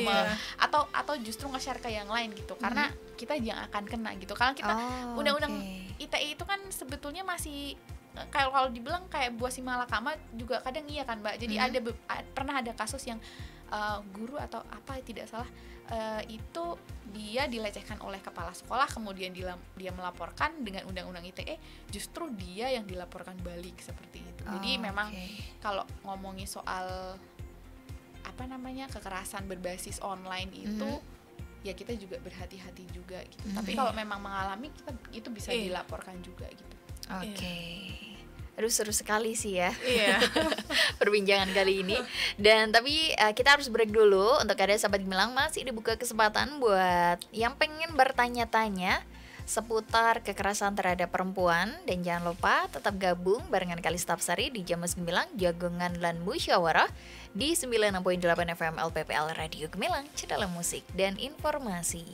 atau justru nge-share ke yang lain gitu, karena kita yang akan kena gitu. Karena kita undang-undang ITE itu kan sebetulnya masih kalau dibilang kayak buah si malakama juga kadang iya kan Mbak. Jadi pernah ada kasus yang guru atau apa tidak salah itu dia dilecehkan oleh kepala sekolah, kemudian dia melaporkan dengan undang-undang ITE, justru dia yang dilaporkan balik seperti itu. Jadi memang kalau ngomongin soal apa namanya kekerasan berbasis online itu ya kita juga berhati-hati juga gitu. Tapi kalau memang mengalami kita itu bisa dilaporkan juga gitu. Aduh seru sekali sih ya perbincangan kali ini. Dan tapi kita harus break dulu. Untuk ada sahabat Gemilang masih dibuka kesempatan buat yang pengen bertanya-tanya seputar kekerasan terhadap perempuan. Dan jangan lupa tetap gabung barengan Kalista Apsari di Jamus Gemilang, Jagongan lan Musyawarah di 96.8 FM LPPL Radio Gemilang, Cendela Musik dan Informasi.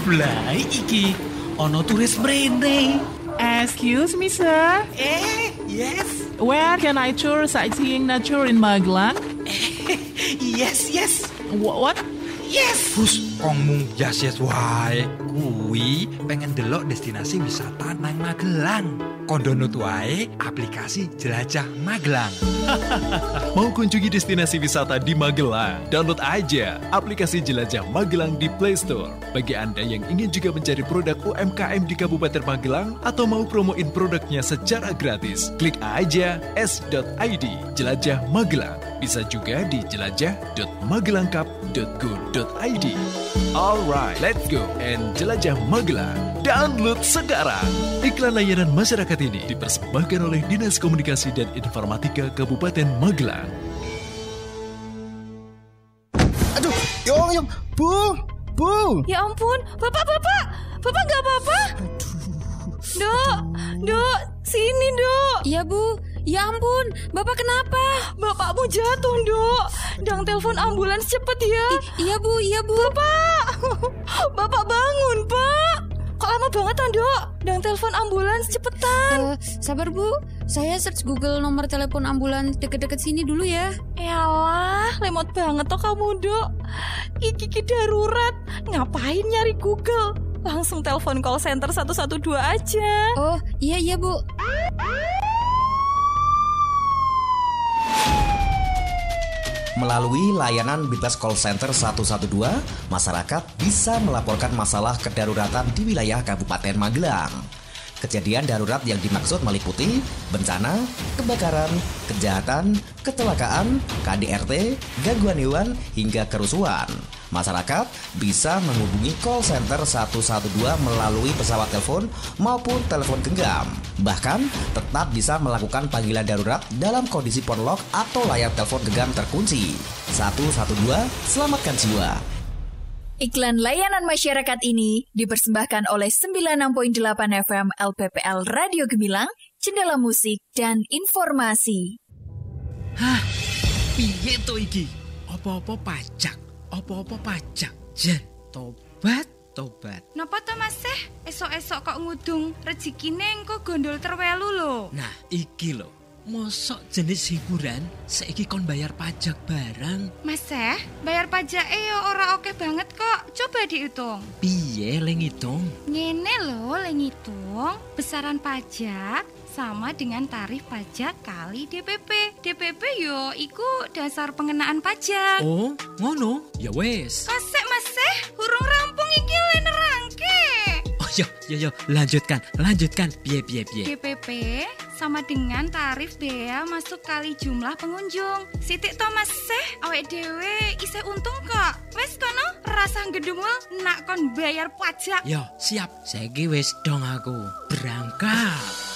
Blay iki ono turis mrene. Excuse me, sir. Yes. Where can I tour sightseeing nature in Magelang? Yes. What? Yes. Bus, kongmung yes wae. Kuwi pengen delok destinasi wisata nang Magelang. Kondonut wae aplikasi Jelajah Magelang. Mau kunjungi destinasi wisata di Magelang? Download aja aplikasi Jelajah Magelang di Play Store. Bagi Anda yang ingin juga mencari produk UMKM di Kabupaten Magelang atau mau promoin produknya secara gratis, klik aja s.id Jelajah Magelang. Bisa juga di jelajah.magelangcup.go.id. Alright, let's go and jelajah Magelang. Download sekarang. Iklan layanan masyarakat ini dipersembahkan oleh Dinas Komunikasi dan Informatika Kabupaten Magelang. Aduh, Yong, Bu. Ya ampun, Bapak nggak apa-apa? Dok, sini Dok. Iya Bu. Ya ampun, Bapak kenapa? Bapakmu jatuh, Dok. Dang telepon ambulans cepet ya. Iya Bu. Bapak bangun, Pak. Kok lama banget, Dok? Dang telepon ambulans cepetan. Sabar Bu, saya search Google nomor telepon ambulans deket-deket sini dulu ya. Yalah, lemot banget toh kamu, Dok. Iki darurat. Ngapain nyari Google? Langsung telepon call center 112 aja. Oh, iya Bu. Melalui layanan bebas call center 112, masyarakat bisa melaporkan masalah kedaruratan di wilayah Kabupaten Magelang. Kejadian darurat yang dimaksud meliputi bencana, kebakaran, kejahatan, kecelakaan, KDRT, gangguan hewan, hingga kerusuhan. Masyarakat bisa menghubungi call center 112 melalui pesawat telepon maupun telepon genggam. Bahkan tetap bisa melakukan panggilan darurat dalam kondisi phone lock atau layar telepon genggam terkunci. 112, selamatkan jiwa. Iklan layanan masyarakat ini dipersembahkan oleh 96.8 FM LPPL Radio Gemilang, Cendela Musik dan Informasi. Hah, piye to iki? Apa-apa pajak? Jan, tobat. Napa to Mas Seh? Esok-esok kok ngudung rezekine engko gondol terwelu lho. Nah, iki lho. Mosok jenis hiburan saiki kon bayar pajak barang. Mas Seh, bayar pajak yo ora oke banget kok. Coba dihitung. Piye le ngitung? Ngene lho le ngitung. Besaran pajak sama dengan tarif pajak kali DPP. DPP yo iku dasar pengenaan pajak. Oh, ngono. Ya wes. Kasek Mas Seh, urung rampung iki le nerangke. Oh Yo, lanjutkan. Piye. DPP sama dengan tarif bea masuk kali jumlah pengunjung. Sithik to Mas awake dhewe isih untung kok. Wes kono rasa gedumul nak kon bayar pajak. Yo, siap. Saiki wis dong aku. Berangkat.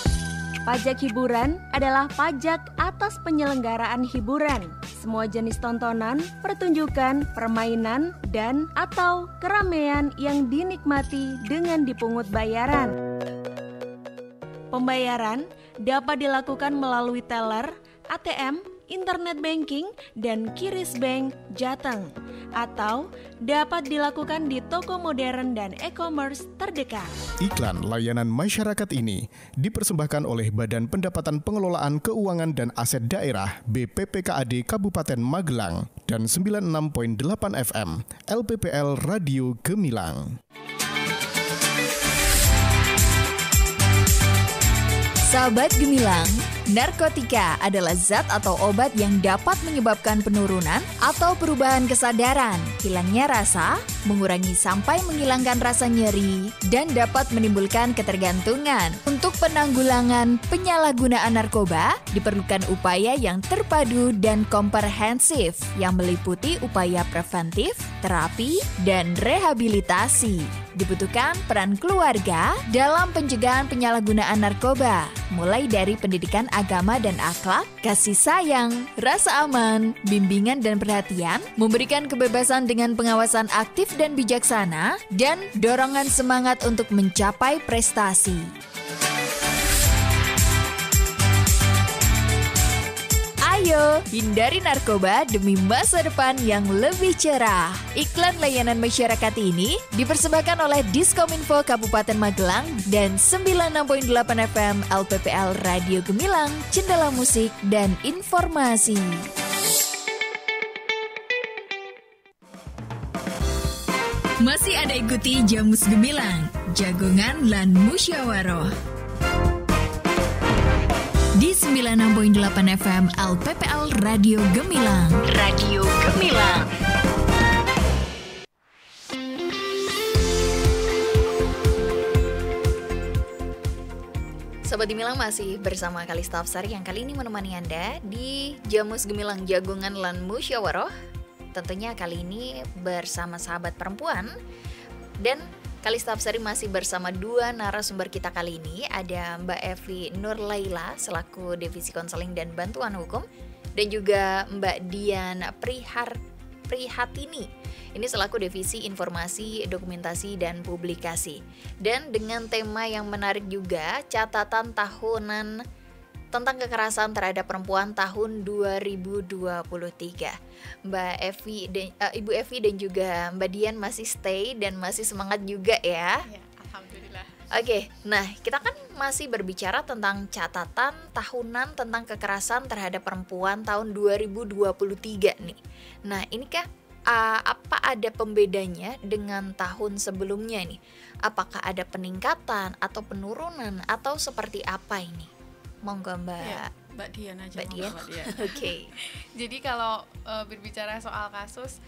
Pajak hiburan adalah pajak atas penyelenggaraan hiburan. Semua jenis tontonan, pertunjukan, permainan, dan atau keramaian yang dinikmati dengan dipungut bayaran. Pembayaran dapat dilakukan melalui teller, ATM, internet banking, dan QRIS Bank Jateng. Atau dapat dilakukan di toko modern dan e-commerce terdekat. Iklan layanan masyarakat ini dipersembahkan oleh Badan Pendapatan Pengelolaan Keuangan dan Aset Daerah BPPKAD Kabupaten Magelang dan 96.8 FM LPPL Radio Gemilang. Sahabat Gemilang, narkotika adalah zat atau obat yang dapat menyebabkan penurunan atau perubahan kesadaran, hilangnya rasa, mengurangi sampai menghilangkan rasa nyeri, dan dapat menimbulkan ketergantungan. Untuk penanggulangan penyalahgunaan narkoba, diperlukan upaya yang terpadu dan komprehensif yang meliputi upaya preventif, terapi, dan rehabilitasi. Dibutuhkan peran keluarga dalam pencegahan penyalahgunaan narkoba, mulai dari pendidikan agama dan akhlak, kasih sayang, rasa aman, bimbingan dan perhatian, memberikan kebebasan dengan pengawasan aktif dan bijaksana, dan dorongan semangat untuk mencapai prestasi. Ayo, hindari narkoba demi masa depan yang lebih cerah. Iklan layanan masyarakat ini dipersembahkan oleh Diskominfo Kabupaten Magelang dan 96.8 FM LPPL Radio Gemilang, Jendela Musik dan Informasi. Masih ada ikuti Jamus Gemilang, Jagongan lan Musyawaroh. Di 96.8 FM LPPL Radio Gemilang. Radio Gemilang. Sobat Gemilang masih bersama Kalista Hafsari yang kali ini menemani Anda di Jamus Gemilang Jagongan lan Musyawaroh. Tentunya kali ini bersama sahabat perempuan, dan Kalista Hafsari masih bersama dua narasumber kita kali ini. Ada Mbak Evi Nurlaila selaku Divisi Konseling dan Bantuan Hukum, dan juga Mbak Dian Prihatini ini selaku Divisi Informasi, Dokumentasi, dan Publikasi. Dan dengan tema yang menarik juga, catatan tahunan tentang kekerasan terhadap perempuan tahun 2023. Mbak Evi dan Ibu Evi dan juga Mbak Dian masih stay dan masih semangat juga ya. Ya, alhamdulillah. Oke, nah kita kan masih berbicara tentang catatan tahunan tentang kekerasan terhadap perempuan tahun 2023 nih. Nah, ini kah apa ada pembedanya dengan tahun sebelumnya nih? Apakah ada peningkatan atau penurunan atau seperti apa ini? Monggo Mbak. Ya, Mbak Dian aja. Mbak Dian. Oke. Jadi kalau berbicara soal kasus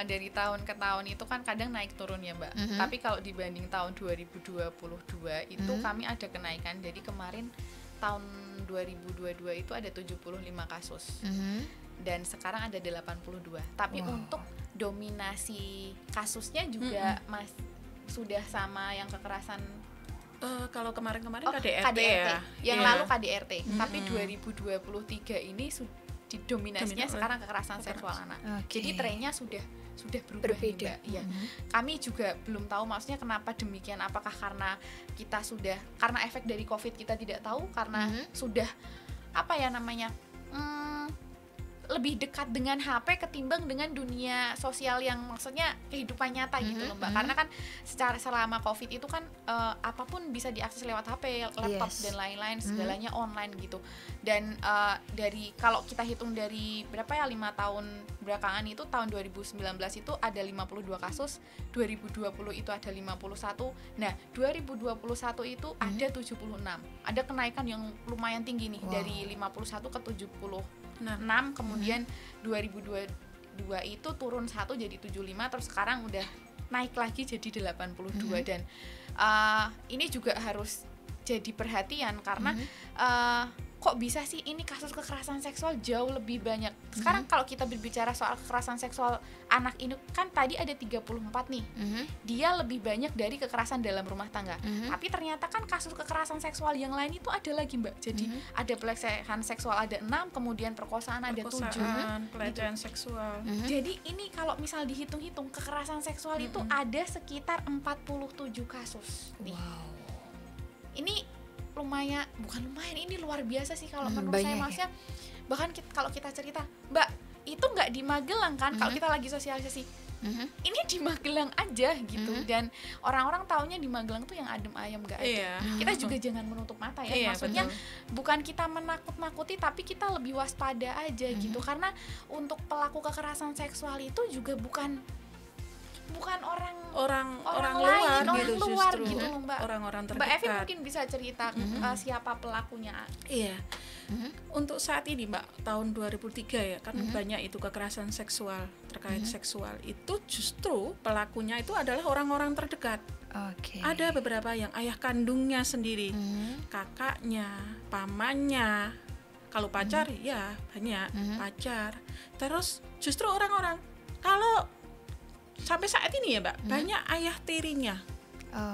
dari tahun ke tahun itu kan kadang naik turun ya Mbak. Tapi kalau dibanding tahun 2022 itu kami ada kenaikan. Jadi kemarin tahun 2022 itu ada 75 kasus. Dan sekarang ada 82. Tapi untuk dominasi kasusnya juga sudah sama yang kekerasan. Kalau kemarin-kemarin KDRT ya. Yang lalu KDRT. Tapi 2023 ini didominasinya sekarang kekerasan seksual anak. Jadi trennya sudah berbeda. Ya. Kami juga belum tahu maksudnya kenapa demikian. Apakah karena kita karena efek dari COVID kita tidak tahu, karena sudah lebih dekat dengan HP ketimbang dengan dunia sosial yang maksudnya kehidupan nyata gitu loh Mbak. Karena kan selama COVID itu kan apapun bisa diakses lewat HP, laptop dan lain-lain, segalanya online gitu. Dan dari kalau kita hitung dari 5 tahun belakangan itu, tahun 2019 itu ada 52 kasus, 2020 itu ada 51. Nah, 2021 itu ada 76. Ada kenaikan yang lumayan tinggi nih, dari 51 ke 76, kemudian 2022 itu turun 1 jadi 75, terus sekarang udah naik lagi jadi 82. Dan ini juga harus jadi perhatian karena kok bisa sih ini kasus kekerasan seksual jauh lebih banyak. Sekarang kalau kita berbicara soal kekerasan seksual anak ini kan tadi ada 34 nih. Dia lebih banyak dari kekerasan dalam rumah tangga. Tapi ternyata kan kasus kekerasan seksual yang lain itu ada lagi, Mbak. Jadi ada pelecehan seksual ada 6, kemudian perkosaan ada 7. Pelecehan seksual. Jadi ini kalau misal dihitung-hitung kekerasan seksual itu ada sekitar 47 kasus nih. Ini bukan lumayan, ini luar biasa sih kalau menurut saya. Maksudnya bahkan kalau kita cerita, Mbak, itu nggak di Magelang kan, kalau kita lagi sosialisasi, ini di Magelang aja gitu. Dan orang-orang taunya di Magelang tuh yang adem ayem nggak ada. Kita juga jangan menutup mata ya. Maksudnya bukan kita menakut-nakuti, tapi kita lebih waspada aja gitu. Karena untuk pelaku kekerasan seksual itu juga bukan orang luar gitu, justru gitu Mbak. Orang-orang terdekat. Mbak Evi mungkin bisa cerita siapa pelakunya. Iya. Untuk saat ini Mbak, tahun 2003 ya, kan banyak itu kekerasan seksual terkait seksual itu justru pelakunya itu adalah orang-orang terdekat. Ada beberapa yang ayah kandungnya sendiri, kakaknya, pamannya. Kalau pacar ya banyak pacar. Terus justru orang-orang kalau sampai saat ini ya Mbak, banyak ayah tirinya.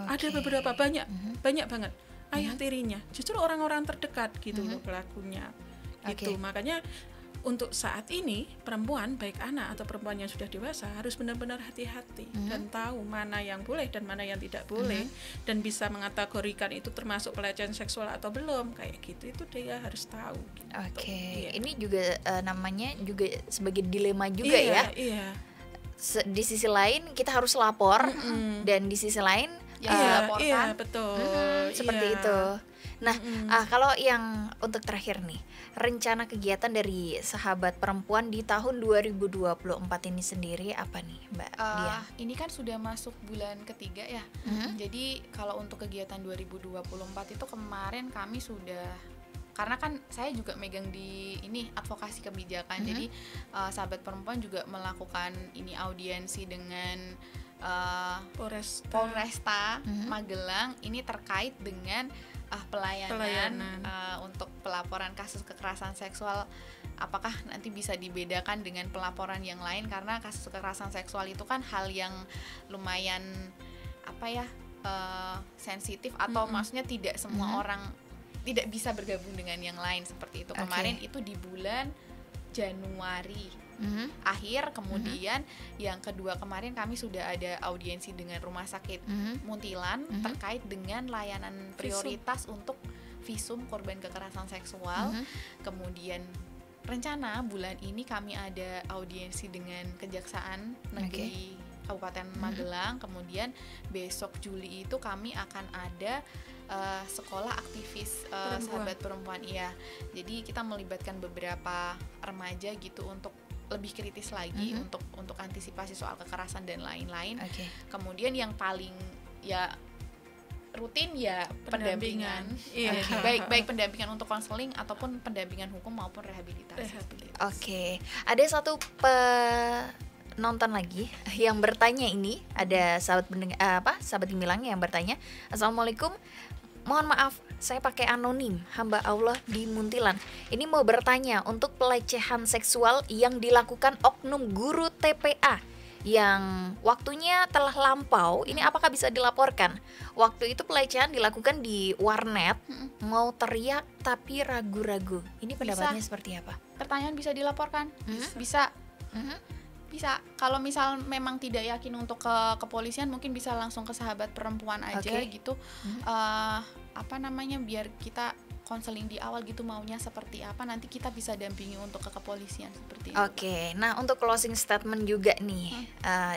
Ada beberapa banyak banget ayah tirinya. Justru orang-orang terdekat gitu loh pelakunya. Gitu. Makanya untuk saat ini perempuan, baik anak atau perempuan yang sudah dewasa, harus benar-benar hati-hati dan tahu mana yang boleh dan mana yang tidak boleh, dan bisa mengkategorikan itu termasuk pelecehan seksual atau belum, kayak gitu. Itu dia harus tahu gitu. Ini juga namanya juga sebagai dilema juga ya. Di sisi lain kita harus lapor, dan di sisi lain dilaporkan. Betul. Seperti itu. Nah, kalau yang untuk terakhir nih, rencana kegiatan dari Sahabat Perempuan di tahun 2024 ini sendiri apa nih, Mbak Dia? Ini kan sudah masuk bulan ketiga ya. Jadi kalau untuk kegiatan 2024 itu kemarin kami sudah, karena kan saya juga megang di ini advokasi kebijakan. Jadi Sahabat Perempuan juga melakukan ini audiensi dengan Polresta Magelang ini terkait dengan pelayanan. Untuk pelaporan kasus kekerasan seksual, apakah nanti bisa dibedakan dengan pelaporan yang lain, karena kasus kekerasan seksual itu kan hal yang lumayan sensitif, atau maksudnya tidak semua orang tidak bisa bergabung dengan yang lain seperti itu. Kemarin itu di bulan Januari akhir, kemudian yang kedua kemarin kami sudah ada audiensi dengan Rumah Sakit Muntilan terkait dengan layanan prioritas untuk visum korban kekerasan seksual. Kemudian rencana bulan ini kami ada audiensi dengan Kejaksaan Negeri Kabupaten Magelang. Kemudian besok Juli itu kami akan ada sekolah aktivis Sahabat Perempuan. Jadi kita melibatkan beberapa remaja gitu untuk lebih kritis lagi untuk antisipasi soal kekerasan dan lain-lain. Kemudian yang paling rutin pendampingan. Baik pendampingan untuk konseling ataupun pendampingan hukum maupun rehabilitasi. Ada satu nonton lagi yang bertanya, ini ada sahabat Gemilang yang bertanya, Assalamualaikum, mohon maaf saya pakai anonim, hamba Allah di Muntilan. Ini mau bertanya untuk pelecehan seksual yang dilakukan oknum guru TPA yang waktunya telah lampau, ini apakah bisa dilaporkan? Waktu itu pelecehan dilakukan di warnet, mau teriak tapi ragu-ragu. Ini pendapatnya seperti apa? Pertanyaan bisa dilaporkan? Bisa. Bisa. Kalau misal memang tidak yakin untuk ke kepolisian, mungkin bisa langsung ke Sahabat Perempuan aja gitu. Biar kita konseling di awal gitu, maunya seperti apa, nanti kita bisa dampingi untuk ke kepolisian seperti itu. Nah untuk closing statement juga nih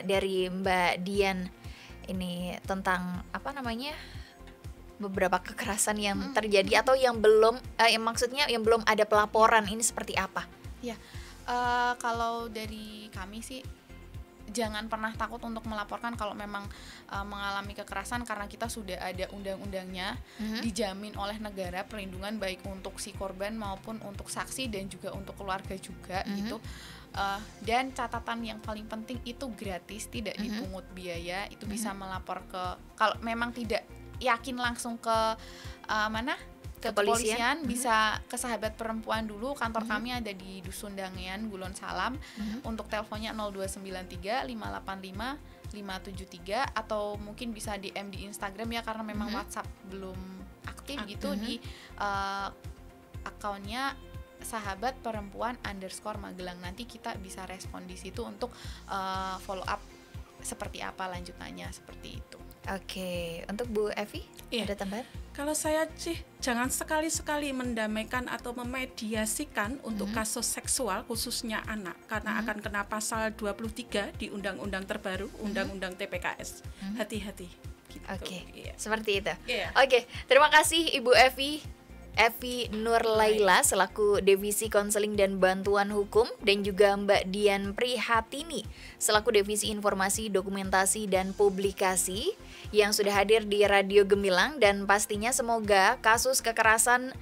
dari Mbak Dian ini tentang beberapa kekerasan yang terjadi atau yang belum maksudnya yang belum ada pelaporan, ini seperti apa? Kalau dari kami sih jangan pernah takut untuk melaporkan kalau memang mengalami kekerasan, karena kita sudah ada undang-undangnya, dijamin oleh negara perlindungan baik untuk si korban maupun untuk saksi dan juga untuk keluarga juga gitu. Dan catatan yang paling penting itu gratis, tidak dipungut biaya. Itu bisa melapor ke, kalau memang tidak yakin langsung ke mana? Ke kepolisian, bisa ke Sahabat Perempuan dulu. Kantor kami ada di Dusun Dangean, Gulon Salam. Untuk teleponnya 0293 585 573, atau mungkin bisa DM di Instagram ya, karena memang WhatsApp belum aktif gitu. Di akunnya Sahabat Perempuan _Magelang. Nanti kita bisa respon di situ untuk follow up seperti apa lanjutannya, seperti itu. Oke, untuk Bu Evi ada tambahan? Kalau saya sih jangan sekali-sekali mendamaikan atau memediasikan untuk kasus seksual khususnya anak, karena akan kena pasal 23 di undang-undang terbaru, undang-undang TPKS. Hati-hati gitu. Oke, seperti itu. Oke, terima kasih Ibu Evi Nur Laila selaku Divisi Konseling dan Bantuan Hukum, dan juga Mbak Dian Prihatini selaku Divisi Informasi, Dokumentasi, dan Publikasi yang sudah hadir di Radio Gemilang. Dan pastinya semoga kasus kekerasan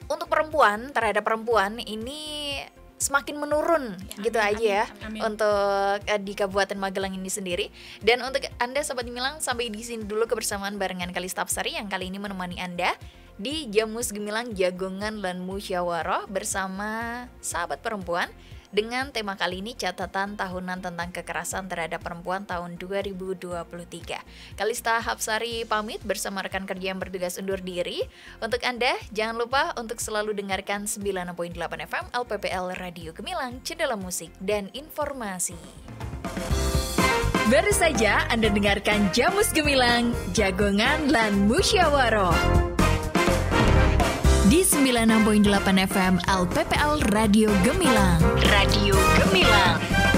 untuk perempuan, terhadap perempuan ini semakin menurun gitu aja ya. Untuk di Kabupaten Magelang ini sendiri. Dan untuk Anda Sobat Gemilang, sampai di sini dulu kebersamaan barengan Kalista Apsari yang kali ini menemani Anda di Jamus Gemilang Jagongan lan Musyawarah bersama Sahabat Perempuan, dengan tema kali ini catatan tahunan tentang kekerasan terhadap perempuan tahun 2023. Kalista Hapsari pamit bersama rekan kerja yang bertugas undur diri. Untuk Anda, jangan lupa untuk selalu dengarkan 96.8 FM LPPL Radio Gemilang, Jendela Musik dan Informasi. Baru saja Anda dengarkan Jamus Gemilang, Jagongan lan Musyawarah di 96.8 FM LPPL Radio Gemilang. Radio Gemilang.